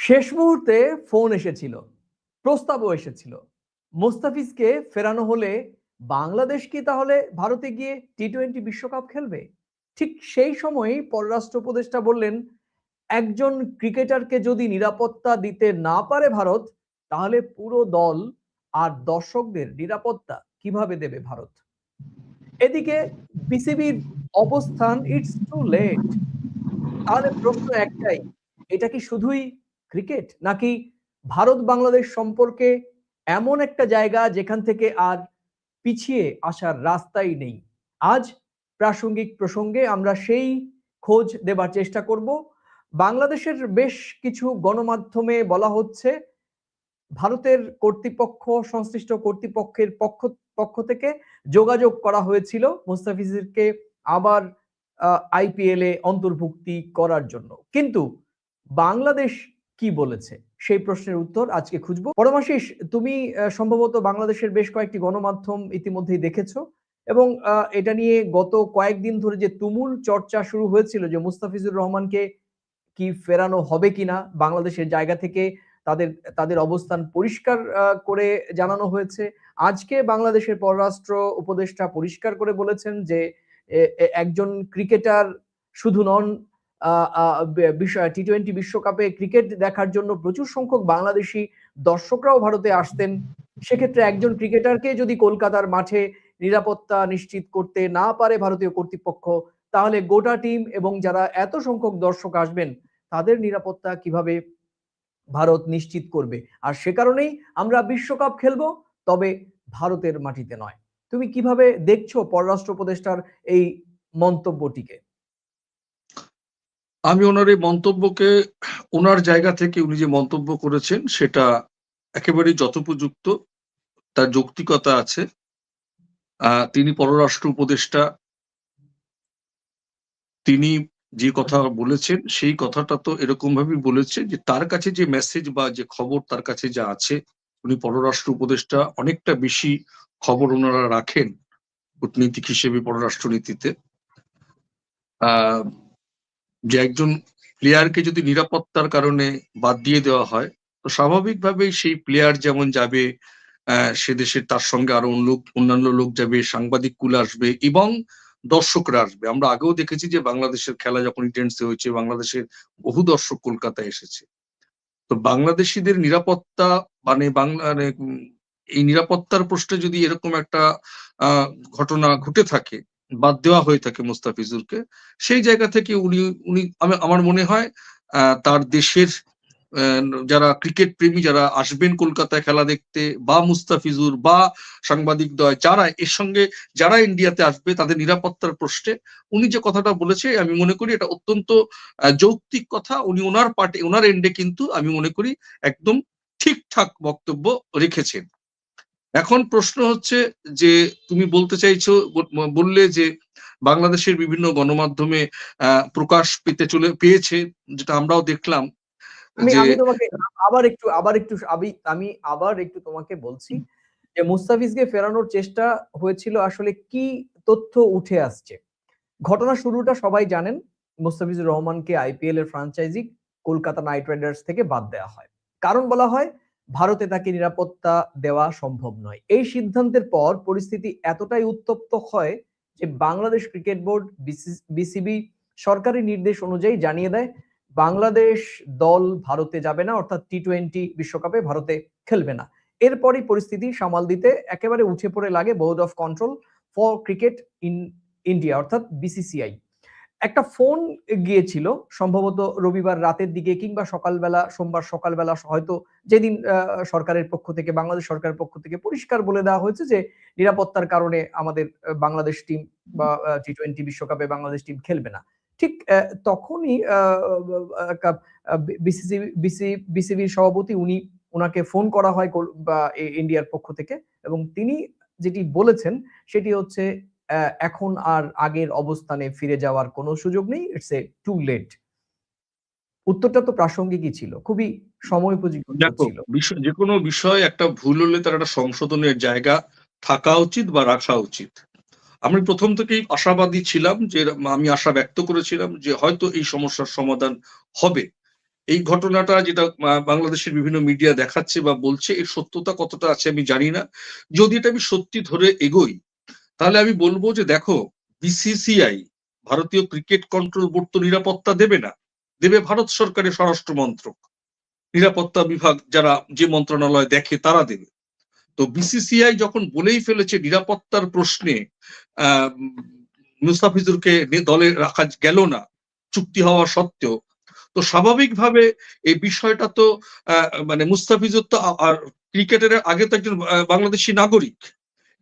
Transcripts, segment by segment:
শেষ মুহূর্তে ফোন এসেছিল, প্রস্তাবও এসেছিল। মোস্তাফিজকে ফেরানো হলে বাংলাদেশ কি তাহলে ভারতে গিয়ে টি-20 বিশ্বকাপ খেলবে? ঠিক সেই সময়ই পররাষ্ট্র উপদেষ্টা বললেন, একজন ক্রিকেটারকে যদি নিরাপত্তা দিতে না পারে ভারত, তাহলে পুরো দল আর দর্শকদের নিরাপত্তা কিভাবে দেবে ভারত? এদিকে বিসিবির অবস্থান, ইটস টু লেট। তাহলে প্রশ্ন একটাই, এটা কি শুধুই ক্রিকেট, নাকি ভারত বাংলাদেশ সম্পর্কে এমন একটা জায়গা যেখান থেকে আর পিছিয়ে আসার রাস্তাই নেই? আজ প্রাসঙ্গিক প্রসঙ্গে আমরা সেই খোঁজ দেবার চেষ্টা করব। বাংলাদেশের বেশ কিছু গণমাধ্যমে বলা হচ্ছে ভারতের কর্তৃপক্ষ, সংশ্লিষ্ট কর্তৃপক্ষের পক্ষ থেকে যোগাযোগ করা হয়েছিল মুস্তাফিজকে আবার আইপিএল এ অন্তর্ভুক্তি করার জন্য। কিন্তু বাংলাদেশ কি বলেছে সেই প্রশ্নের উত্তর আজকে খুঁজবো। পরমাশিস, তুমি সম্ভবত বাংলাদেশের বেশ কয়েকটি গণমাধ্যম ইতিমধ্যেই দেখেছো, এবং এটা নিয়ে গত কয়েকদিন ধরে যে তুমুল চর্চা শুরু হয়েছিল যে মুস্তাফিজুর রহমানকে কি ফেরানো হবে কিনা, বাংলাদেশের জায়গা থেকে তাদের তাদের অবস্থান পরিষ্কার করে জানানো হয়েছে। আজকে বাংলাদেশের পররাষ্ট্র উপদেষ্টা পরিষ্কার করে বলেছেন যে একজন ক্রিকেটার শুধু নন, বিষয় টি-20 বিশ্বকাপে ক্রিকেট দেখার জন্য প্রচুর সংখ্যক বাংলাদেশি দর্শকরাও ভারতে আসতেন। সেক্ষেত্রে একজন ক্রিকেটারকে যদি কলকাতার মাঠে নিরাপত্তা নিশ্চিত করতে না পারে ভারতীয় কর্তৃপক্ষ, তাহলে গোটা টিম এবং যারা এত সংখ্যক দর্শক আসবেন তাদের নিরাপত্তা কিভাবে ভারত নিশ্চিত করবে? আর সে কারণেই আমরা বিশ্বকাপ খেলবো, তবে ভারতের মাটিতে নয়। তুমি কিভাবে দেখছো পররাষ্ট্র উপদেষ্টার এই মন্তব্যটিকে? আমি ওনার এই মন্তব্যকে, ওনার জায়গা থেকে উনি যে মন্তব্য করেছেন সেটা একেবারেই যথোপযুক্ত, তার যৌক্তিকতা আছে। তিনি পররাষ্ট্র উপদেষ্টা, তিনি যে কথা বলেছেন সেই কথাটা তো এরকম ভাবেই বলেছে যে তার কাছে যে মেসেজ বা যে খবর তার কাছে যা আছে, উনি পররাষ্ট্র উপদেষ্টা, অনেকটা বেশি খবর ওনারা রাখেন কূটনীতিক হিসেবে পররাষ্ট্রনীতিতে। যে একজন প্লেয়ারকে যদি নিরাপত্তার কারণে বাদ দিয়ে দেওয়া হয়, তো স্বাভাবিকভাবেই সেই প্লেয়ার যেমন যাবে, সে দেশের তার সঙ্গে আরো অন্যান্য লোক যাবে, সাংবাদিক কুল আসবে এবং দর্শকরা আসবে। আমরা আগেও দেখেছি যে বাংলাদেশের খেলা যখন ইন্টেন্সে হয়েছে, বাংলাদেশের বহু দর্শক কলকাতায় এসেছে। তো বাংলাদেশিদের নিরাপত্তা মানে এই নিরাপত্তার প্রশ্নে যদি এরকম একটা ঘটনা ঘটে থাকে, বাদ দেওয়া হয়ে থাকে মুস্তাফিজুরকে, সেই জায়গা থেকে উনি উনি আমার মনে হয় তার দেশের যারা ক্রিকেট প্রেমী যারা আসবেন কলকাতায় খেলা দেখতে, বা মুস্তাফিজুর বা সাংবাদিকদ্বয় যারা এর সঙ্গে যারা ইন্ডিয়াতে আসবে, তাদের নিরাপত্তার প্রশ্নে উনি যে কথাটা বলেছে, আমি মনে করি এটা অত্যন্ত যৌক্তিক কথা। উনি ওনার পার্টি, ওনার এন্ডে কিন্তু আমি মনে করি একদম ঠিকঠাক বক্তব্য রেখেছেন। এখন প্রশ্ন হচ্ছে যে তুমি বলতে চাইছো, বললে যে বাংলাদেশের বিভিন্ন গণমাধ্যমে প্রকাশ পেয়েছে, যেটা আমরাও দেখলাম। আমি তোমাকে আবার একটু তোমাকে বলছি যে মুস্তাফিজকে ফেরানোর চেষ্টা হয়েছিল, আসলে কি তথ্য উঠে আসছে। ঘটনা শুরুটা সবাই জানেন, মুস্তাফিজুর রহমানকে আইপিএল এর ফ্র্যাঞ্চাইজি কলকাতা নাইট রাইডার্স থেকে বাদ দেওয়া হয়। কারণ বলা হয় ভারতে তাকে নিরাপত্তা দেওয়া সম্ভব নয়। এই সিদ্ধান্তের পর পরিস্থিতি এতটাই উত্তপ্ত হয় যে বাংলাদেশ ক্রিকেট বোর্ড, বিসিবি সরকারি নির্দেশ অনুযায়ী জানিয়ে দেয় বাংলাদেশ দল ভারতে যাবে না, অর্থাৎ টি-20 বিশ্বকাপে ভারতে খেলবে না। এরপরই পরিস্থিতি সামাল দিতে একেবারে উঠে পড়ে লাগে board of control for cricket in India, অর্থাৎ বিসিসিআই। একটা ফোন গিয়েছিল সম্ভবত রবিবার রাতের দিকে কিংবা সকালবেলা, সোমবার সকালবেলা, হয়তো যেদিন সরকারের পক্ষ থেকে, বাংলাদেশ সরকারের পক্ষ থেকে পরিষ্কার বলে দেওয়া হয়েছে যে নিরাপত্তার কারণে আমাদের বাংলাদেশ টিম বা টি-20 বিশ্বকাপে বাংলাদেশ টিম খেলবে না। ঠিক তখনই বিসিবির সভাপতি ওনাকে ফোন করা হয় বা ইন্ডিয়ার পক্ষ থেকে, এবং তিনি যেটি বলেছেন সেটি হচ্ছে এখন আর আগের অবস্থানে ফিরে যাওয়ার কোনো সুযোগ নেই, ইটস এ টু লেট। উত্তরটা তো প্রাসঙ্গিকই ছিল, খুবই সময়োপযোগী ছিল। যে কোনো বিষয় একটা ভুল হলে তার একটা সংশোধনের জায়গা থাকা উচিত বা রাখা উচিত। আমি প্রথম থেকেই আশাবাদী ছিলাম, যে আমি আশা ব্যক্ত করেছিলাম যে হয়তো এই সমস্যার সমাধান হবে, এই ঘটনাটা যেটা বাংলাদেশের বিভিন্ন মিডিয়া দেখাচ্ছে বা বলছে, এর সত্যতা কতটা আছে আমি জানি না। যদি এটা আমি সত্যি ধরে এগোই, তাহলে আমি বলবো যে দেখো, বিসিসিআই, ভারতীয় ক্রিকেট কন্ট্রোল বোর্ড তো নিরাপত্তা দেবে না, দেবে ভারত সরকারের স্বরাষ্ট্র মন্ত্রক, নিরাপত্তা বিভাগ যারা যে মন্ত্রণালয় দেখে তারা দেবে। তো বিসিসিআই যখন বলেই ফেলেছে নিরাপত্তার প্রশ্নে আহ মুস্তাফিজুরকে দলে রাখা গেল না চুক্তি হওয়া সত্ত্বেও, তো স্বাভাবিকভাবে এই বিষয়টা তো মানে মুস্তাফিজুর তো আর ক্রিকেটের আগে তো একজন বাংলাদেশি নাগরিক,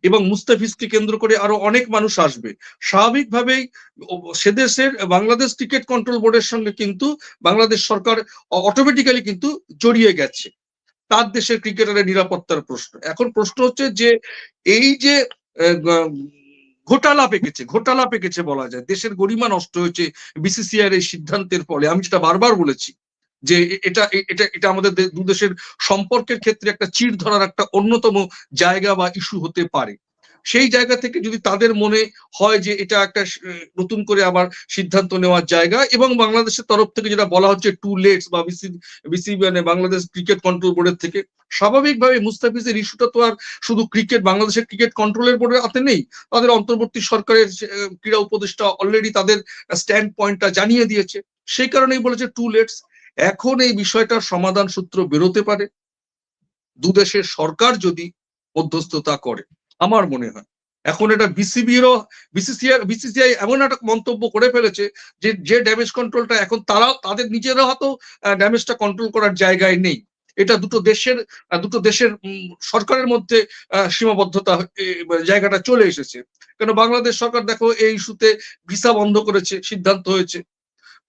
এবং মুস্তাফিজকে কেন্দ্র করে আরো অনেক মানুষ আসবে। স্বাভাবিকভাবেই সে দেশের বাংলাদেশ ক্রিকেট কন্ট্রোল বোর্ডের সঙ্গে কিন্তু বাংলাদেশ সরকার অটোমেটিক্যালি কিন্তু জড়িয়ে গেছে তার দেশের ক্রিকেটারের নিরাপত্তার প্রশ্ন। এখন প্রশ্ন হচ্ছে যে এই যে ঘোটালা পেকেছে বলা যায়, দেশের গরিমা নষ্ট হয়েছে বিসিসিআই এর সিদ্ধান্তের ফলে। আমি যেটা বারবার বলেছি যে এটা এটা এটা আমাদের দু দেশের সম্পর্কের ক্ষেত্রে একটা চিড় ধরার একটা অন্যতম জায়গা বা ইস্যু হতে পারে। সেই জায়গা থেকে যদি তাদের মনে হয় যে এটা একটা নতুন করে আবার সিদ্ধান্ত নেওয়ার জায়গা, এবং বাংলাদেশের তরফ থেকে যেটা বলা হচ্ছে টু লেটস বা বিসি মানে বাংলাদেশ ক্রিকেট কন্ট্রোল বোর্ডের থেকে, স্বাভাবিকভাবে মুস্তাফিজের ইস্যুটা তো আর শুধু বাংলাদেশের ক্রিকেট কন্ট্রোলের বোর্ডের হাতে নেই। তাদের অন্তর্বর্তী সরকারের ক্রীড়া উপদেষ্টা অলরেডি তাদের স্ট্যান্ড পয়েন্টটা জানিয়ে দিয়েছে, সেই কারণেই বলেছে টু লেটস। এখন এই বিষয়টার সমাধান সূত্র বেরোতে পারে দুদেশের সরকার যদি মধ্যস্থতা করে, আমার মনে হয়। এখন এটা বিসিসিআই এমন একটা মন্তব্য করে ফেলেছে যে ড্যামেজ কন্ট্রোলটা এখন তাদের নিজেরা হয়তো ড্যামেজটা কন্ট্রোল করার জায়গায় নেই। এটা দুটো দেশের সরকারের মধ্যে সীমাবদ্ধতা জায়গাটা চলে এসেছে। কেন বাংলাদেশ সরকার দেখো এই ইস্যুতে ভিসা বন্ধ করেছে, সিদ্ধান্ত হয়েছে।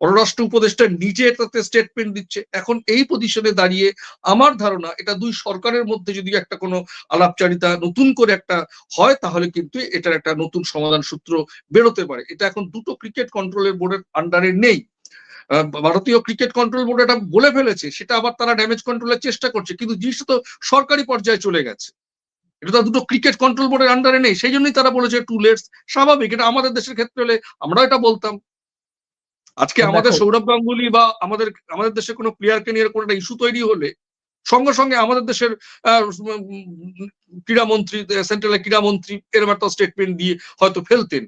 পররাষ্ট্র উপদেষ্টা নিজে তাতে স্টেটমেন্ট দিচ্ছে। এখন এই পজিশনে দাঁড়িয়ে আমার ধারণা এটা দুই সরকারের মধ্যে যদি একটা কোনো আলাপচারিতা নতুন করে একটা হয়, তাহলে কিন্তু এটার একটা নতুন সমাধান সূত্র বেরোতে পারে। এটা এখন দুটো ক্রিকেট কন্ট্রোলের বোর্ডের আন্ডারে নেই। ভারতীয় ক্রিকেট কন্ট্রোল বোর্ড এটা বলে ফেলেছে, সেটা আবার তারা ড্যামেজ কন্ট্রোলের চেষ্টা করছে, কিন্তু জিনিসটা তো সরকারি পর্যায়ে চলে গেছে। এটা তো দুটো ক্রিকেট কন্ট্রোল বোর্ডের আন্ডারে নেই, সেই জন্যই তারা বলেছে টু লেটস। স্বাভাবিক, এটা আমাদের দেশের ক্ষেত্রে হলে আমরা এটা বলতাম। আজকে আমাদের দেখো, সৌরভ গাঙ্গুলি বা আমাদের দেশের কোনো প্লেয়ারকে নিয়ে কোনো একটা ইস্যু তৈরি হলে সঙ্গে সঙ্গে আমাদের দেশের ক্রীড়ামন্ত্রী, সেন্ট্রালের ক্রীড়ামন্ত্রী এরকম একটা স্টেটমেন্ট দিয়ে হয়তো ফেলতেন,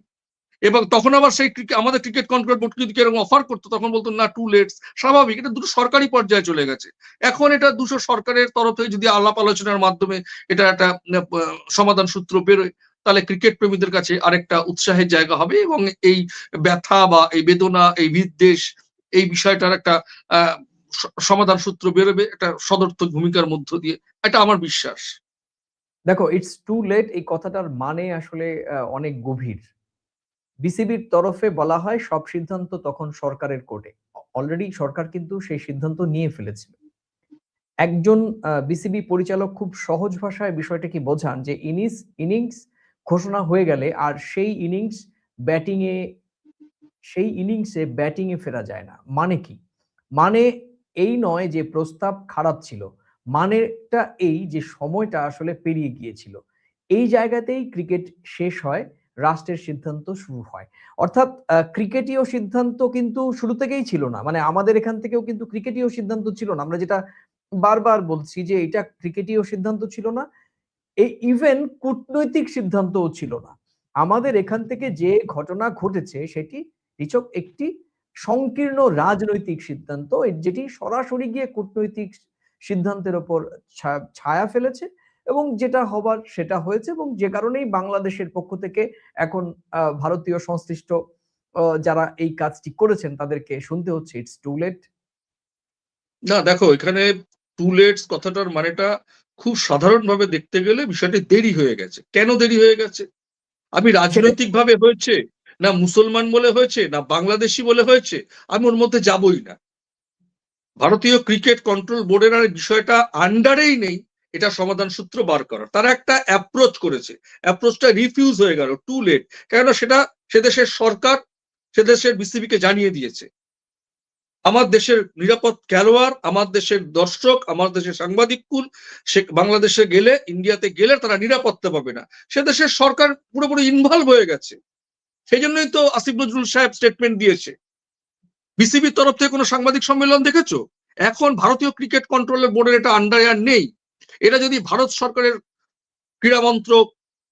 এবং তখন আবার সেই আমাদের ক্রিকেট কন্ট্রোল বোর্ড যদি এরকম অফার করতো তখন বলতো না টু লেটস। স্বাভাবিক, এটা দুটো সরকারি পর্যায়ে চলে গেছে। এখন এটা দুটো সরকারের তরফে যদি আলাপ আলোচনার মাধ্যমে এটা একটা সমাধান সূত্র বেরোয়, তাহলে ক্রিকেট প্রেমীদের কাছে আরেকটা উৎসাহের জায়গা হবে, এবং এই ব্যথা বা এই বেদনা, এই বিদ্বেষ, এই বিষয়টার একটা সমাধান সূত্র বেরোবে একটা সদর্থক ভূমিকার মধ্য দিয়ে। এটা আমার বিশ্বাস। দেখো, ইটস টু লেট এই কথাটার মানে আসলে অনেক গভীর। বিসিবির তরফে বলা হয় সব সিদ্ধান্ত তখন সরকারের কোর্টে। অলরেডি সরকার কিন্তু সেই সিদ্ধান্ত নিয়ে ফেলেছিল। একজন বিসিবি পরিচালক খুব সহজ ভাষায় বিষয়টা কি বোঝান যে ইনিংস ঘোষণা হয়ে গেলে আর সেই ইনিংসে ব্যাটিং এ ফেরা যায় না। মানে কি? মানে এই নয় যে প্রস্তাব খারাপ ছিল, মানেটা এই যে সময়টা আসলে পেরিয়ে গিয়েছিল। এই জায়গাতেই ক্রিকেট শেষ হয়, রাষ্ট্রের সিদ্ধান্ত শুরু হয়। অর্থাৎ ক্রিকেটীয় সিদ্ধান্ত কিন্তু শুরু থেকেই ছিল না। মানে আমাদের এখান থেকেও কিন্তু ক্রিকেটীয় সিদ্ধান্ত ছিল না। আমরা যেটা বারবার বলছি যে এটা ক্রিকেটীয় সিদ্ধান্ত ছিল না। এই ইভেন কূটনৈতিক সিদ্ধান্তও ছিল না। আমাদের এখান থেকে যে ঘটনা ঘটেছে সেটি নিছক একটি সংকীর্ণ রাজনৈতিক সিদ্ধান্ত, যেটি সরাসরি গিয়ে কূটনৈতিক সিদ্ধান্তের উপর ছায়া ফেলেছে, এবং যেটা হবার সেটা হয়েছে, এবং যে কারণেই বাংলাদেশের পক্ষ থেকে এখন ভারতীয় সংশ্লিষ্ট যারা এই কাজটি করেছেন তাদেরকে শুনতে হচ্ছে ইটস টু লেট। না দেখো, এখানে টু লেটস কথাটার মানেটা খুব সাধারণভাবে দেখতে গেলে বিষয়টি দেরি হয়ে গেছে। কেন দেরি হয়ে গেছে? আমি সেটা রাজনৈতিক ভাবে হয়েছে, না মুসলমান বলে হয়েছে, না বাংলাদেশি বলে হয়েছে, আমি ওর মধ্যে যাবই না। ভারতীয় ক্রিকেট কন্ট্রোল বোর্ডের আর বিষয়টা আন্ডারেই নেই এটা সমাধান সূত্র বার করার। তারা একটা অ্যাপ্রোচ করেছে, অ্যাপ্রোচটা রিফিউজ হয়ে গেল, টু লেট। কেননা সেটা সে দেশের সরকার, সে দেশের বিসিবিকে জানিয়ে দিয়েছে আমার দেশের নিরাপদ খেলোয়াড়, আমার দেশের দর্শক, আমার দেশের সাংবাদিক কুল সে বাংলাদেশে গেলে, ইন্ডিয়াতে গেলে তারা নিরাপত্তা পাবে না। সে দেশের সরকার পুরোপুরি ইনভলভ হয়ে গেছে। সেই জন্যই তো আসিফ নজরুল সাহেব স্টেটমেন্ট দিয়েছে। বিসিবির তরফ থেকে কোনো সাংবাদিক সম্মেলন দেখেছো? এখন ভারতীয় ক্রিকেট কন্ট্রোলের বোর্ডের এটা আন্ডার নেই। এটা যদি ভারত সরকারের ক্রীড়া মন্ত্রক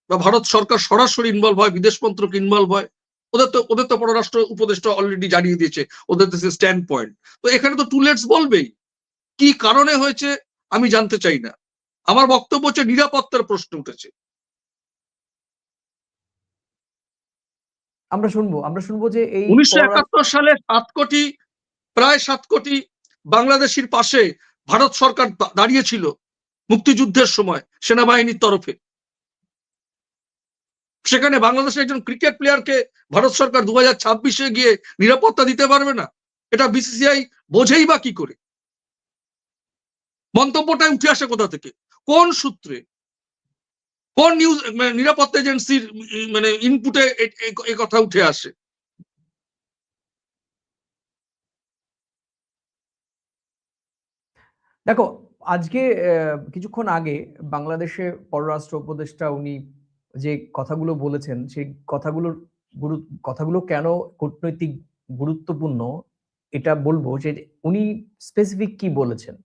বা ভারত সরকার সরাসরি ইনভলভ হয়, বিদেশ মন্ত্রক ইনভলভ হয়, ওদের তো পররাষ্ট্র উপদেষ্টা অলরেডি জানিয়ে দিয়েছে ওদের দেশের স্ট্যান্ড পয়েন্ট। তো এখানে তো টু লেটস বলবেই কি কারণে হয়েছে আমি জানতে চাই না। আমার বক্তব্য হচ্ছে নিরাপত্তার প্রশ্ন উঠেছে। আমরা শুনবো যে এই 1971 সালে প্রায় 7 কোটি বাংলাদেশির পাশে ভারত সরকার দাঁড়িয়েছিল মুক্তিযুদ্ধের সময় সেনাবাহিনীর তরফে। সেখানে বাংলাদেশের একজন ক্রিকেট প্লেয়ারকে ভারত সরকার 2026-এ গিয়ে নিরাপত্তা দিতে পারবে না? এটা বিসিসিআই বোঝেই বা কি করে? মন্তব্যটা উঠে আসে কোথা থেকে, কোন সূত্রে, কোন নিউজ নিরাপত্তা এজেন্সির ইনপুটে এই কথা উঠে আসে? দেখো, আজকে কিছুক্ষণ আগে বাংলাদেশে পররাষ্ট্র উপদেষ্টা উনি যে কথাগুলো বলেছেন সেই কথাগুলো কেন কূটনৈতিক গুরুত্বপূর্ণ এটা বলবো যে উনি স্পেসিফিক কি বলেছেন।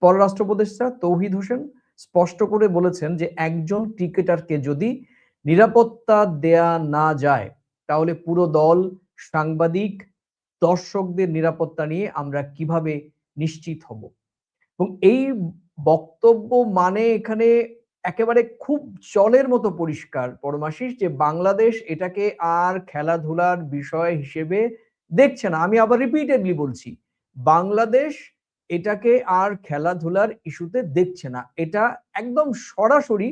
পররাষ্ট্র উপদেষ্টা তৌহিদ হোসেন স্পষ্ট করে বলেছেন যে একজন ক্রিকেটারকে যদি নিরাপত্তা দেয়া না যায় তাহলে পুরো দল, সাংবাদিক, দর্শকদের নিরাপত্তা নিয়ে আমরা কিভাবে নিশ্চিত হব। এবং এই বক্তব্য মানে এখানে একেবারে খুব জলের মতো পরিষ্কার পরমাশিস যে বাংলাদেশ এটাকে আর খেলাধুলার বিষয় হিসেবে দেখছে না। আমি আবার রিপিটেডলি বলছি, বাংলাদেশ এটাকে আর খেলাধুলার ইস্যুতে দেখছে না, এটা একদম সরাসরি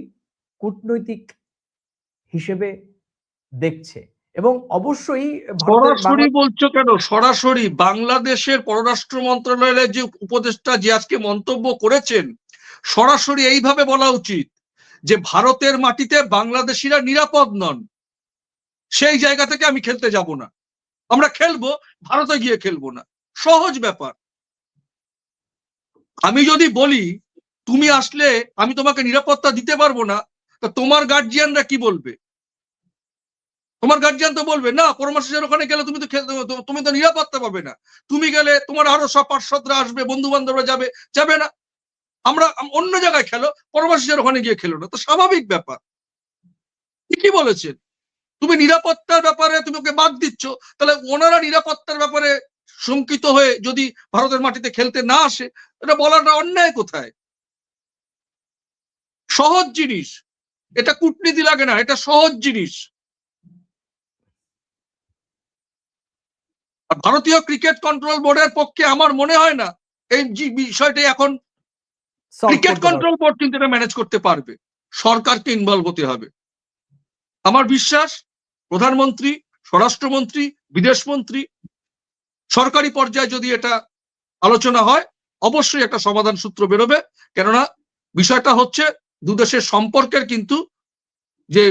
কূটনৈতিক হিসেবে দেখছে। এবং অবশ্যই সরাসরি বলছো কেন? সরাসরি বাংলাদেশের পররাষ্ট্র মন্ত্রণালয়ের যে উপদেষ্টা যে আজকে মন্তব্য করেছেন, সরাসরি এইভাবে বলা উচিত যে ভারতের মাটিতে বাংলাদেশিরা নিরাপদ নন। সেই জায়গা থেকে আমি খেলতে যাব না, আমরা খেলবো, ভারতে গিয়ে খেলবো না। সহজ ব্যাপার। আমি যদি বলি তুমি আসলে আমি তোমাকে নিরাপত্তা দিতে পারবো না, তা তোমার গার্জিয়ানরা কি বলবে? তোমার গার্জিয়ান তো বলবে না পরমাশিসের ওখানে গেলে তুমি তো নিরাপত্তা পাবে না, তুমি গেলে তোমার আরো সব পার্শ্বদরা আসবে, বন্ধু বান্ধবরা যাবে না, আমরা অন্য জায়গায় খেলো, পরমাশিসের ওখানে গিয়ে খেলো না। তো স্বাভাবিক ব্যাপার। ঠিকই বলেছেন। তুমি নিরাপত্তার ব্যাপারে তুমি ওকে বাদ দিচ্ছ, তাহলে ওনারা নিরাপত্তার ব্যাপারে শঙ্কিত হয়ে যদি ভারতের মাটিতে খেলতে না আসে, এটা বলাটা অন্যায় কোথায়? সহজ জিনিস, এটা কূটনীতি লাগে না, এটা সহজ জিনিস। ভারতীয় ক্রিকেট কন্ট্রোল বোর্ডের পক্ষে আমার মনে হয় না এই বিষয়টি এখন ক্রিকেট কন্ট্রোল বোর্ড কিন্তু এটা ম্যানেজ করতে পারবে। সরকারকে ইনভলভ হতে হবে। আমার বিশ্বাস প্রধানমন্ত্রী, স্বরাষ্ট্রমন্ত্রী, বিদেশমন্ত্রী সরকারি পর্যায়ে যদি এটা আলোচনা হয় অবশ্যই একটা সমাধান সূত্র বেরোবে। কেননা বিষয়টা হচ্ছে দুদেশের সম্পর্কের কিন্তু যে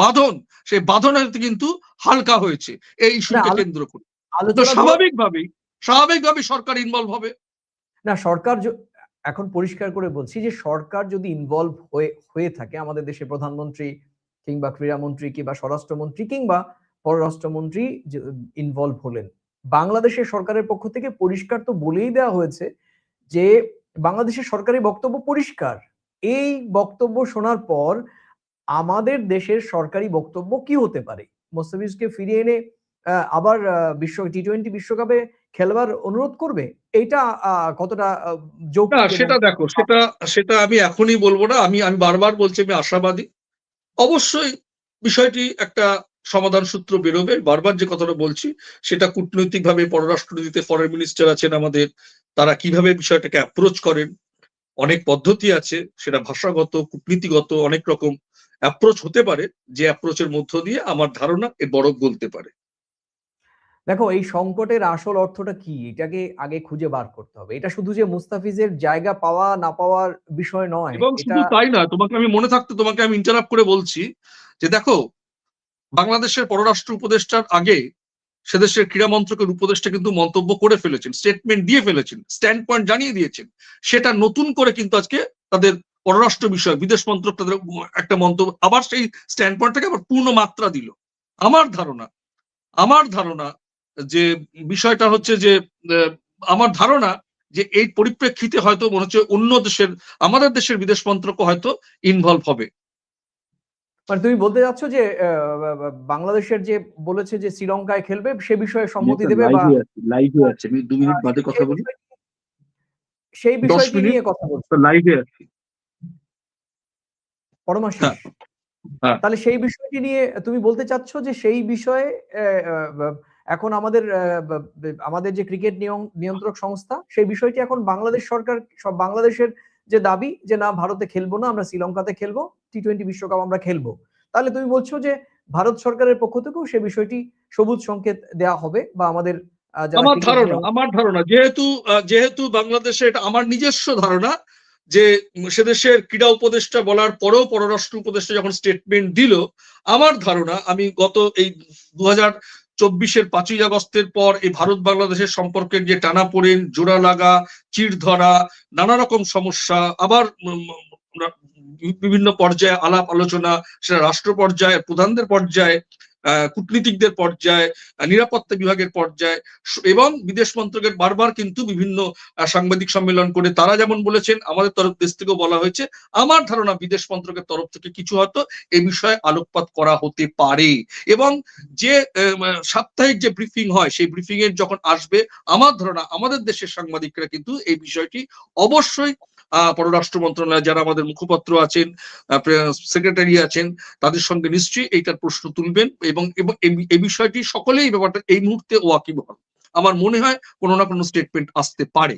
বাঁধন, সেই বাঁধনের কিন্তু হালকা হয়েছে এই ইস্যুকে কেন্দ্র করে। তো স্বাভাবিকভাবেই সরকার ইনভলভ হবে। না, সরকার এখন পরিষ্কার করে বলছি যে সরকার যদি ইনভলভ হয়ে থাকে, আমাদের দেশের প্রধানমন্ত্রী কিংবা ক্রীড়ামন্ত্রী কিংবা স্বরাষ্ট্রমন্ত্রী কিংবা পররাষ্ট্রমন্ত্রী ইনভলভ হলেন, বাংলাদেশের সরকারের পক্ষ থেকে পরিষ্কার তো বলেই দেওয়া হয়েছে যে বাংলাদেশের সরকারি বক্তব্য পরিষ্কার। এই বক্তব্য শোনার পর আমাদের দেশের সরকারি বক্তব্য কি হতে পারে? মোস্তাফিজকে ফিরিয়ে এনে আবার টি-20 বিশ্বকাপে খেলবার অনুরোধ করবে? এইটা কতটা যৌক্তিক? সেটা দেখো, সেটা আমি এখনই বলবো না। আমি বারবার বলছি আমি আশাবাদী। অবশ্যই বিষয়টি একটা সমাধান সূত্র বেরোবে। বারবার যে কথাটা বলছি সেটা কূটনৈতিক ভাবে পররাষ্ট্রনীতিতে ফরেন মিনিস্টার আছেন আমাদের, তারা কিভাবে বিষয়টাকে অ্যাপ্রোচ করেন, অনেক পদ্ধতি আছে, সেটা ভাষাগত, কূটনীতিগত অনেক রকম অ্যাপ্রোচ হতে পারে, যে অ্যাপ্রোচের মধ্য দিয়ে আমার ধারণা এর বরফ গলতে পারে। দেখো, এই সংকটের আসল অর্থটা কি এটাকে আগে খুঁজে বার করতে হবে। এটা শুধু যে মুস্তাফিজের জায়গা পাওয়া না পাওয়ার বিষয় নয়। এবং শুধু তাই না, তোমাকে আমি মনে থাকতে তোমাকে আমি ইন্টারাপ্ট করে বলছি যে দেখো, বাংলাদেশের পররাষ্ট্র উপদেষ্টার আগে সেদেশের ক্রীড়া মন্ত্রকের উপদেষ্টা কিন্তু মন্তব্য করে ফেলেছেন, স্টেটমেন্ট দিয়ে ফেলেছেন, স্ট্যান্ড পয়েন্ট জানিয়ে দিয়েছেন। সেটা নতুন করে কিন্তু আজকে তাদের পররাষ্ট্র বিষয় বিদেশ মন্ত্রক তাদের একটা মন্তব্য আবার সেই স্ট্যান্ড পয়েন্টটাকে আবার পূর্ণ মাত্রা দিল। আমার ধারণা যে বিষয়টা হচ্ছে যে আমার ধারণা যে এই পরিপ্রেক্ষিতে হয়তো মনে হচ্ছে অন্য দেশের, আমাদের দেশের বিদেশ মন্ত্রক হয়তো ইনভলভ হবে। মানে তুমি বলতে যাচ্ছ যে বাংলাদেশের যে বলেছে যে শ্রীলঙ্কায় খেলবে সে বিষয়ে সম্মতি দেবে, বা লাইভে আছে, আমি 2 মিনিট বাদে কথা বলি। সেই 10 বিষয়টি মিনিট নিয়ে কথা বলছো লাইভে আছি। পরমাশিস। হ্যাঁ, হ্যাঁ। তাহলে সেই বিষয়টি নিয়ে তুমি বলতে চাচ্ছ যে সেই বিষয়ে এখন আমাদের আমাদের যে ক্রিকেট নিয়ন্ত্রক সংস্থা, সেই বিষয়টি এখন বাংলাদেশ সরকার, সব বাংলাদেশের যে দাবি যে না ভারতে খেলবো না, আমরা শ্রীলঙ্কাতে খেলবো, টি-20 বিশ্বকাপ আমরা খেলবো। তাহলে তুমি বলছো যে ভারত সরকারের পক্ষ থেকেও সে বিষয়টি সবুজ সংকেত দেওয়া হবে, বা আমাদের যারা ক্রিকেট আমার ধারণা যেহেতু বাংলাদেশে, এটা আমার নিজস্ব ধারণা, যে সে দেশের ক্রীড়া উপদেষ্টা বলার পরেও পররাষ্ট্র উপদেষ্টা যখন স্টেটমেন্ট দিল, আমার ধারণা, আমি গত এই 2024-এর 5ই আগস্টের পর এই ভারত বাংলাদেশের সম্পর্কের যে টানাপোড়েন, জোড়া লাগা, চিড় ধরা, নানা রকম সমস্যা, আবার বিভিন্ন পর্যায়ে আলাপ আলোচনা, সেটা রাষ্ট্র পর্যায়ে, প্রধানদের পর্যায়ে, কূটনীতিকদের পর্যায়ে, নিরাপত্তা বিভাগের পর্যায়ে, এবং বিদেশ মন্ত্রকের বারবার কিন্তু বিভিন্ন সাংবাদিক সম্মেলন করে তারা যেমন বলেছেন, আমাদের তরফ দেশ থেকেও বলা হয়েছে। আমার ধারণা বিদেশ মন্ত্রকের তরফ থেকে কিছু হয়তো এই বিষয়ে আলোকপাত করা হতে পারে, এবং যে সাপ্তাহিক যে ব্রিফিং হয়, সেই ব্রিফিং এর যখন আসবে, আমার ধারণা আমাদের দেশের সাংবাদিকরা কিন্তু এই বিষয়টি অবশ্যই পররাষ্ট্র মন্ত্রণালয় যারা আমাদের মুখপাত্র আছেন, সেক্রেটারি আছেন, তাদের সঙ্গে নিশ্চয়ই এইটার প্রশ্ন তুলবেন, এবং এই বিষয়টি সকলেই ব্যাপারটা এই মুহূর্তে ওয়াকিবহাল। আমার মনে হয় কোনো না কোনো স্টেটমেন্ট আসতে পারে।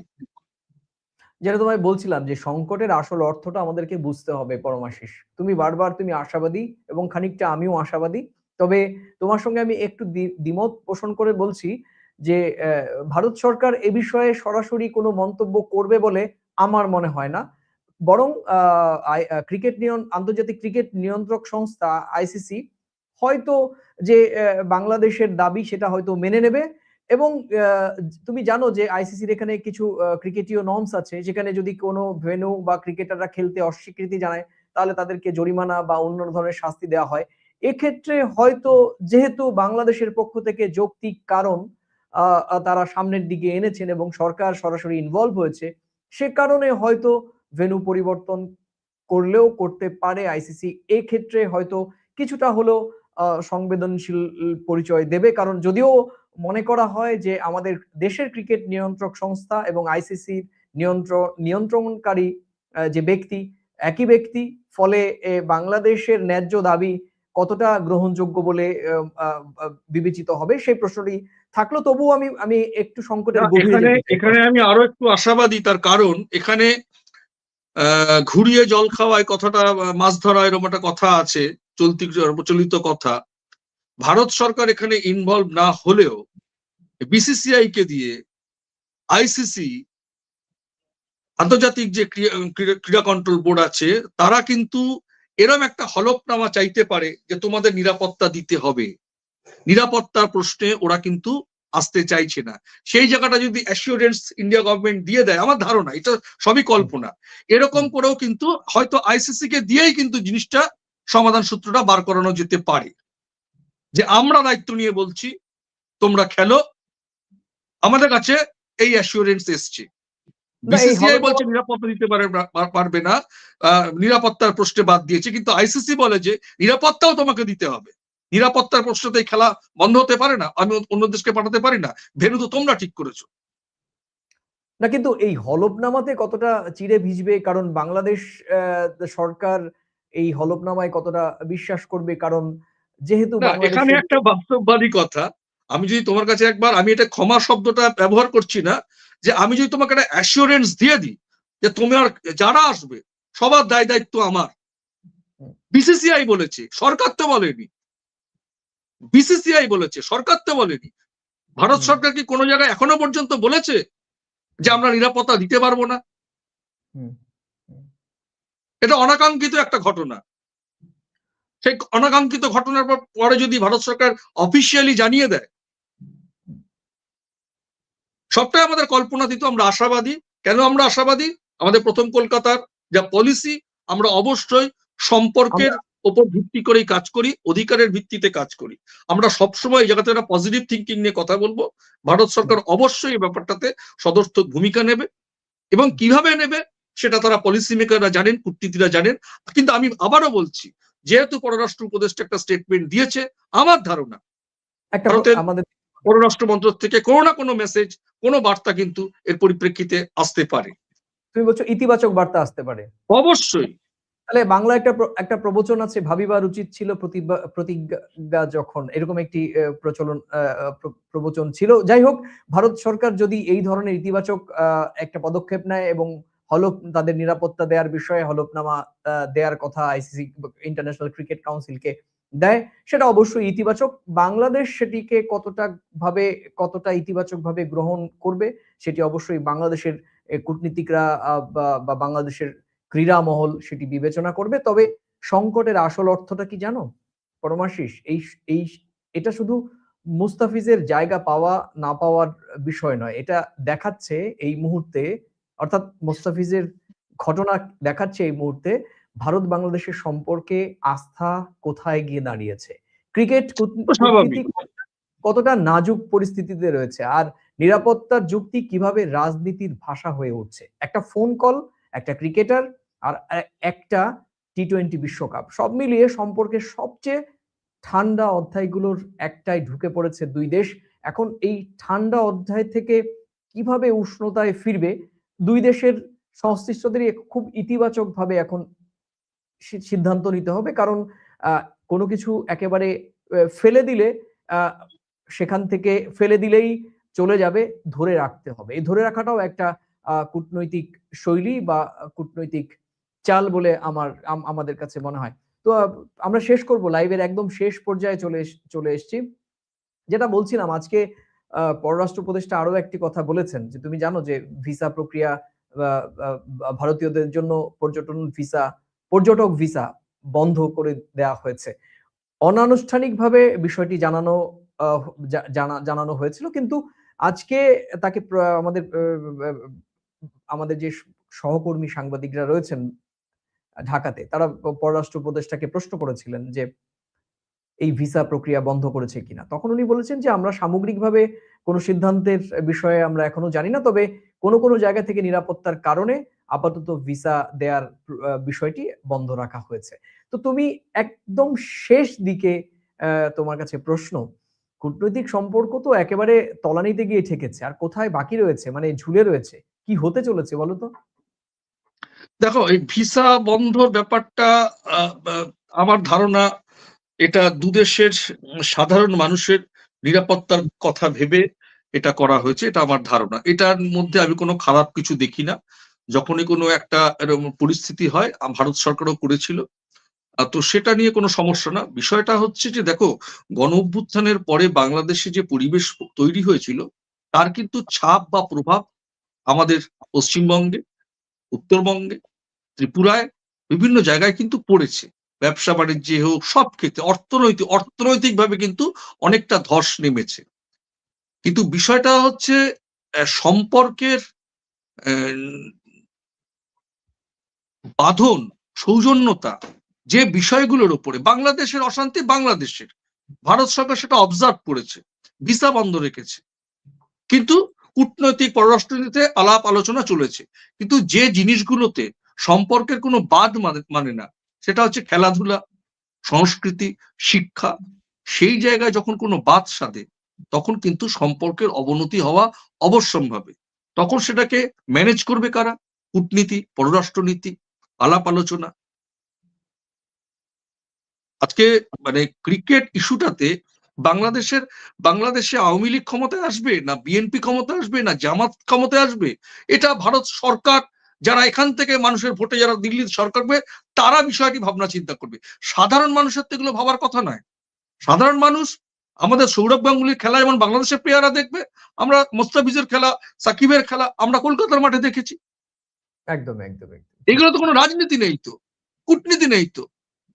যেটা তোমায় বলছিলাম যে সংকটের আসল অর্থটা আমাদেরকে বুঝতে হবে পরমাশিস। তুমি বারবার তুমি আশাবাদী, এবং খানিকটা আমিও আশাবাদী। তবে তোমার সঙ্গে আমি একটু দ্বিমত পোষণ করে বলছি যে ভারত সরকার এ বিষয়ে সরাসরি কোনো মন্তব্য করবে বলে আমার মনে হয় না। বরং আন্তর্জাতিক ক্রিকেট নিয়ন্ত্রক সংস্থা আইসিসি হয়তো যে বাংলাদেশের দাবি সেটা হয়তো মেনে নেবে, এবং তুমি জানো যে আইসিসির এখানে কিছু ক্রিকেটীয় নর্মস আছে, যেখানে যদি কোনো ভেন্যু বা ক্রিকেটাররা খেলতে অস্বীকৃতি জানায়, তাহলে তাদেরকে জরিমানা বা অন্য ধরনের শাস্তি দেওয়া হয়। এক্ষেত্রে হয়তো যেহেতু বাংলাদেশের পক্ষ থেকে যৌক্তিক কারণ তারা সামনের দিকে এনেছেন এবং সরকার সরাসরি ইনভলভ হয়েছে, সে কারণে হয়তো ভেন্যু পরিবর্তন করলেও করতে পারে আইসিসি। এই ক্ষেত্রে হয়তো কিছুটা হলেও সংবেদনশীল পরিচয় দেবে, কারণ যদিও মনে করা হয় যে আমাদের দেশের ক্রিকেট নিয়ন্ত্রক সংস্থা এবং আইসিসির নিয়ন্ত্রণকারী যে ব্যক্তি একই ব্যক্তি, ফলে বাংলাদেশের ন্যায্য দাবি কতটা গ্রহণযোগ্য বলে বিবেচিত হবে সেই প্রশ্নটি থাকলো। তবুও আমি একটু সংকটের গভীরে যেতে চাই। এখানে আমি আরো একটু আশাবাদী, তার কারণ এখানে ঘুরিয়ে জল খাওয়ায় কথাটা, মাছ ধরা, এরকম একটা কথা আছে, প্রচলিত কথা। ভারত সরকার এখানে ইনভলভ না হলেও বিসিসিআই কে দিয়ে আইসিসি, আন্তর্জাতিক যে ক্রীড়া কন্ট্রোল বোর্ড আছে, তারা কিন্তু এরম একটা হলফনামা চাইতে পারে যে তোমাদের নিরাপত্তা দিতে হবে। নিরাপত্তার প্রশ্নে ওরা কিন্তু আসতে চাইছে না। সেই জায়গাটা যদি অ্যাসিওরেন্স ইন্ডিয়া গভর্নমেন্ট দিয়ে দেয়, আমার ধারণা, এটা সবই কল্পনা, এরকম করেও কিন্তু হয়তো আইসিসি কে দিয়েই কিন্তু জিনিসটা সমাধান সূত্রটা বার করানো যেতে পারে, যে আমরা দায়িত্ব নিয়ে বলছি তোমরা খেলো, আমাদের কাছে এই অ্যাসিওরেন্স এসছে। বিসিসিআই বলছে নিরাপত্তা দিতে পারবে না, নিরাপত্তার প্রশ্নে বাদ দিয়েছে, কিন্তু আইসিসি বলে যে নিরাপত্তাও তোমাকে দিতে হবে। নিরাপত্তার প্রশ্নতেই খেলা বন্ধ হতে পারে না, আমি অন্য দেশকে পাঠাতে পারি না, ভেন্যু তো তোমরা ঠিক করেছো। না, কিন্তু এই হলফনামাতে কতটা চিড়ে ভিজবে, কারণ বাংলাদেশ সরকার এই হলফনামায় কতটা বিশ্বাস করবে, কারণ যেহেতু এখানে একটা বাস্তববাদী কথা, আমি যদি তোমার কাছে একবার, আমি এটা ক্ষমা শব্দটা ব্যবহার করছি না, যে আমি যদি তোমাকে একটা অ্যাসিওরেন্স দিয়ে দিই যে তোমার যারা আসবে সবার দায় দায়িত্ব আমার, বিসিসিআই বলেছে, সরকার তো বলেনি, বিসিসিআই বলেছে, সরকার তো বলেনি। ভারত সরকার কি কোনো জায়গায় এখনো পর্যন্ত বলেছে যে আমরা নিরাপত্তা দিতে পারবো না? এটা অনাকাঙ্ক্ষিত একটা ঘটনা। সেই অনাকাঙ্ক্ষিত ঘটনার পরে যদি ভারত সরকার অফিসিয়ালি জানিয়ে দেয়, সবটাই আমাদের কল্পনাতীত। আমরা আশাবাদী। কেন আমরা আশাবাদী? আমাদের প্রথম কলকাতার যা পলিসি, আমরা অবশ্যই সম্পর্কের ওপর ভিত্তি করেই কাজ করি, অধিকারের ভিত্তিতে কাজ করি। আমরা সবসময় এই জায়গাতে একটা পজিটিভ থিঙ্কিং নিয়ে কথা বলবো। ভারত সরকার অবশ্যই এই ব্যাপারটাতে সদর্থক ভূমিকা নেবে, এবং কিভাবে নেবে সেটা তারা পলিসি মেকাররা জানেন, কূটনীতিরা জানেন। কিন্তু আমি আবারও বলছি, যেহেতু পররাষ্ট্র উপদেষ্টা একটা স্টেটমেন্ট দিয়েছে, আমার ধারণা একটা ভারতের আমাদের পররাষ্ট্র মন্ত্রক থেকে কোনো না কোনো মেসেজ, কোনো বার্তা কিন্তু এর পরিপ্রেক্ষিতে আসতে পারে। তুমি বলছো ইতিবাচক বার্তা আসতে পারে। অবশ্যই। তাহলে বাংলা একটা প্রবচন আছে, ভাবিবার উচিত ছিল প্রতিজ্ঞা যখন, এরকম একটি প্রবচন ছিল। যাই হোক, ভারত সরকার যদি এই ধরনের ইতিবাচক একটা পদক্ষেপ নেয় এবং তাদের নিরাপত্তা দেওয়ার বিষয়ে হলফনামা দেওয়ার কথা আইসিসি ইন্টারন্যাশনাল ক্রিকেট কাউন্সিলকে দেয়, সেটা অবশ্যই ইতিবাচক। বাংলাদেশ সেটিকে কতটা ইতিবাচক ভাবে গ্রহণ করবে সেটি অবশ্যই বাংলাদেশের কূটনীতিকরা বা বাংলাদেশের ক্রীড়া মহল সেটি বিবেচনা করবে। তবে সংকটের আসল অর্থটা কি জানো পরমাশিস? এই এটা শুধু মুস্তাফিজের জায়গা পাওয়া না পাওয়ার বিষয় নয়। এটা দেখাচ্ছে এই মুহূর্তে, অর্থাৎ মুস্তাফিজের ঘটনা দেখাচ্ছে এই মুহূর্তে ভারত বাংলাদেশের সম্পর্কে আস্থা কোথায় গিয়ে দাঁড়িয়েছে। ক্রিকেট স্বাভাবিক। কূটনীতি কতটা নাজুক পরিস্থিতিতে রয়েছে, আর নিরাপত্তার যুক্তি কিভাবে রাজনীতির ভাষা হয়ে উঠছে। একটা ফোন কল, একটা ক্রিকেটার, আর একটা টি-20 বিশ্বকাপ, সব মিলিয়ে সম্পর্কের সবচেয়ে ঠান্ডা অধ্যায়গুলোর একটাই ঢুকে পড়েছে দুই দেশ। এখন এই ঠান্ডা অধ্যায় থেকে কিভাবে উষ্ণতায় ফিরবে, দুই দেশের সংশ্লিষ্টদেরই খুব ইতিবাচক ভাবে এখন সিদ্ধান্ত নিতে হবে। কারণ কোনো কিছু একেবারে ফেলে দিলে সেখান থেকে ফেলে দিলেই চলে যাবে, ধরে রাখতে হবে। এই ধরে রাখাটাও একটা কূটনৈতিক শৈলী বা কূটনৈতিক চাল বলে আমাদের কাছে মনে হয়। তো আমরা শেষ করব, লাইভের একদম শেষ পর্যায়ে চলে এসেছি। যেটা বলছিলাম, আজকে পররাষ্ট্র উপদেষ্টা আরো একটি কথা বলেছেন যে, তুমি জানো যে ভিসা প্রক্রিয়া ভারতীয়দের জন্য পর্যটক ভিসা বন্ধ করে দেওয়া হয়েছে। অনানুষ্ঠানিকভাবে বিষয়টি জানানো হয়েছিল, কিন্তু আজকে তাকে আমাদের যে সহকর্মী সাংবাদিকরা রয়েছেন ঢাকাতে, তারা পররাষ্ট্র উপদেষ্টাকে প্রশ্ন করেছিলেন যে এই ভিসা প্রক্রিয়া বন্ধ করেছে কিনা। তখন উনি বলেছেন যে আমরা সামগ্রিকভাবে কোনো সিদ্ধান্তের বিষয়ে আমরা এখনো জানি না, তবে কোনো জায়গা থেকে নিরাপত্তার কারণে আপাতত ভিসা দেওয়ার বিষয়টি বন্ধ রাখা হয়েছে। তো তুমি একদম শেষ দিকে তোমার কাছে প্রশ্ন, কূটনৈতিক সম্পর্ক তো একেবারে তলানিতে গিয়ে ঠেকেছে, আর কোথায় বাকি রয়েছে, মানে ঝুলে রয়েছে, কি হতে চলেছে বলো তো? দেখো, এই ভিসা বন্ধর ব্যাপারটা আমার ধারণা এটা দুদেশের সাধারণ মানুষের নিরাপত্তার কথা ভেবে এটা করা হয়েছে, এটা আমার ধারণা। এটার মধ্যে আমি কোনো খারাপ কিছু দেখি না। যখনই কোনো একটা এরকম পরিস্থিতি হয়, ভারত সরকারও করেছিল, তো সেটা নিয়ে কোনো সমস্যা না। বিষয়টা হচ্ছে যে দেখো, গণ অভ্যুত্থানের পরে বাংলাদেশে যে পরিবেশ তৈরি হয়েছিল, তার কিন্তু ছাপ বা প্রভাব আমাদের পশ্চিমবঙ্গে, উত্তরবঙ্গে, ত্রিপুরায়, বিভিন্ন জায়গায় কিন্তু পড়েছে। ব্যবসা বাণিজ্যে হোক, সব ক্ষেত্রে অর্থনৈতিকভাবে কিন্তু অনেকটা ধস নেমেছে। কিন্তু বিষয়টা হচ্ছে সম্পর্কের বাঁধন, সৌজন্যতা, যে বিষয়গুলোর উপরে বাংলাদেশের অশান্তি, বাংলাদেশের, ভারত সরকার সেটা অবজার্ভ করেছে, ভিসা বন্ধ রেখেছে। কিন্তু কূটনৈতিক পররাষ্ট্রনীতিতে আলাপ আলোচনা চলেছে। কিন্তু যে জিনিসগুলোতে সম্পর্কের কোনো বাদ মানে না, সেটা হচ্ছে খেলাধুলা, সংস্কৃতি, শিক্ষা, সেই জায়গায় যখন কোনো বাদ সাধে, তখন কিন্তু সম্পর্কের অবনতি হওয়া অবশ্যম্ভাবী। তখন সেটাকে ম্যানেজ করবে কারা? কূটনীতি, পররাষ্ট্রনীতি, আলাপ আলোচনা। আজকে মানে ক্রিকেট ইস্যুটাতে বাংলাদেশে আওয়ামী লীগ ক্ষমতায় আসবে, না বিএনপি ক্ষমতায় আসবে, না জামাত ক্ষমতায় আসবে, এটা ভারত সরকার, যারা এখান থেকে মানুষের ভোটে যারা দিল্লির সরকার হবে, তারা বিষয়টি ভাবনা চিন্তা করবে। সাধারণ মানুষের তো এগুলো ভাবার কথা নয়। সাধারণ মানুষ আমাদের সৌরভ গাঙ্গুলির খেলা যেমন বাংলাদেশের প্লেয়াররা দেখবে, আমরা মোস্তাফিজের খেলা, সাকিবের খেলা আমরা কলকাতার মাঠে দেখেছি। একদম একদম একদম এগুলো তো কোনো রাজনীতি নেই, তো কূটনীতি নেই, তো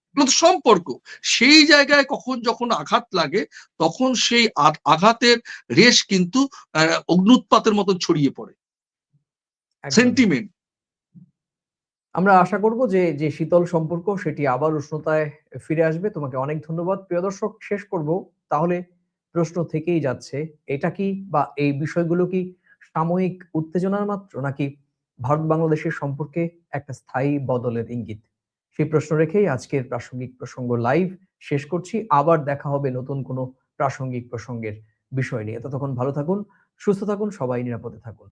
এগুলো তো সম্পর্ক। সেই জায়গায় কখন যখন আঘাত লাগে, তখন সেই আঘাতের রেশ কিন্তু অগ্নুৎপাতের মতো ছড়িয়ে পড়ে। একদম সেন্টিমেন্ট। আমরা আশা করব যে যে শীতল সম্পর্ক সেটি আবার উষ্ণতায় ফিরে আসবে। তোমাকে অনেক ধন্যবাদ। প্রিয় দর্শক, শেষ করব তাহলে প্রশ্ন থেকেই যাচ্ছে, এটা কি বা এই বিষয়গুলো কি সাময়িক উত্তেজনার মাত্র, নাকি ভারত বাংলাদেশের সম্পর্কে একটা স্থায়ী বদলের ইঙ্গিত? সেই প্রশ্ন রেখেই আজকের প্রাসঙ্গিক প্রসঙ্গ লাইভ শেষ করছি। আবার দেখা হবে নতুন কোনো প্রাসঙ্গিক প্রসঙ্গের বিষয় নিয়ে। ততক্ষণ ভালো থাকুন, সুস্থ থাকুন, সবাই নিরাপদে থাকুন।